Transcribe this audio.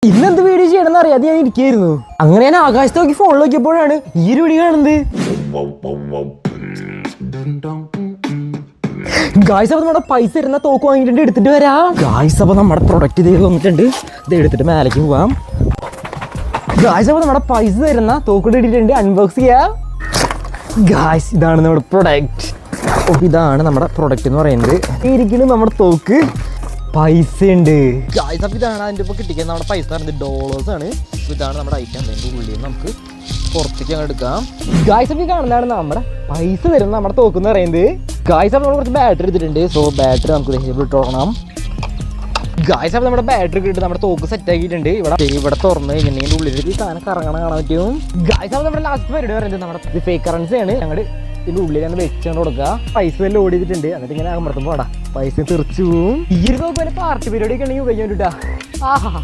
ഇന്നെന്ത് video ചെയ്യണമെന്ന് അറിയാതെ ഞാൻ ഇരിക്കുകയായിരുന്നു. അങ്ങനെ ഞാൻ ആകാശത്ത് നോക്കി ഫോണിൽ നോക്കിയപ്പോഴാണ് ഈ ഒരു വീഡിയോ കാണുന്നത്. ഗായ്സ്, അപ്പൊ നമ്മുടെ പൈസ തരുന്ന തോക്ക് വാങ്ങിയിട്ടുണ്ട്, എടുത്തിട്ട് വരാം. ഗായ്സ്, അപ്പൊ നമ്മുടെ പ്രൊഡക്റ്റ് ഇത് വന്നിട്ടുണ്ട്, ഇത് എടുത്തിട്ട് മേലേക്ക് പോവാം. ഗായ്സ്, അപ്പൊ നമ്മുടെ പൈസ തരുന്ന തോക്ക് ഇട്ടിട്ടുണ്ട്, അൺബോക്സ് ചെയ്യാം. ഗായ്സ്, ഇതാണ് നമ്മുടെ പ്രൊഡക്റ്റ്. അപ്പോൾ ഇതാണ് നമ്മുടെ പ്രൊഡക്റ്റ് എന്ന് പറയുന്നത്. ഇരിക്കുന്നു നമ്മുടെ തോക്ക്, പൈസ ഉണ്ട്. ഗായ്സ്, അപ്പോൾ ഇതാണ് അതിൻ്റെ ഇപ്പോൾ കിട്ടിക്കുന്നത് നമ്മുടെ പൈസ പറയുന്നത് ഡോളേഴ്സ് ആണ്. ഇതാണ് നമ്മുടെ ഐറ്റം. അതിൻ്റെ ഉള്ളിൽ നിന്ന് നമുക്ക് പുറത്തേക്ക് അങ്ങ് എടുക്കാം. ഗായ്സ്, അപ്പോൾ ഈ കാണുന്നതാണ് നമ്മുടെ പൈസ തരുന്ന നമ്മുടെ തോക്ക് എന്ന് പറയുന്നത്. ഗായ്സ്, അപ്പോൾ നമ്മൾ കുറച്ച് ബാറ്ററി എടുത്തിട്ടുണ്ട്. സോ ബാറ്ററി നമുക്ക് ഇട്ട് കൊടുക്കണം. ഗായ്സ്, അപ്പോൾ നമ്മുടെ ബാറ്ററി ഇട്ട് നമ്മുടെ തോക്ക് സെറ്റ് ആക്കിയിട്ടുണ്ട്. ഇവിടെ തുറന്ന് ഇങ്ങനെ ഉള്ളിലേക്ക് സാധനം കറങ്ങണം കാണാൻ പറ്റും. ഗായ്സ്, അപ്പോൾ നമ്മുടെ ലാസ്റ്റ് പരിപാടി പറയുന്നത് നമ്മുടെ ഫേക്ക് കറൻസി ആണ്. ഞങ്ങൾ ഇതിൻ്റെ ഉള്ളിൽ തന്നെ വെച്ചുകൊണ്ട് കൊടുക്കുക. പൈസ എല്ലാം ഓടി ചെയ്തിട്ടുണ്ട്. എന്നിട്ട് ഇങ്ങനെ അമർത്തുമ്പോൾ പൈസ തെറിച്ചു പോവും. ഈ ഒരു തോക്ക് പാർട്ടി പരിപാടിയൊക്കെ ഉണ്ടെങ്കിൽ ഉപയോഗിക്കാൻ വേണ്ടിട്ടാ. ആഹാ.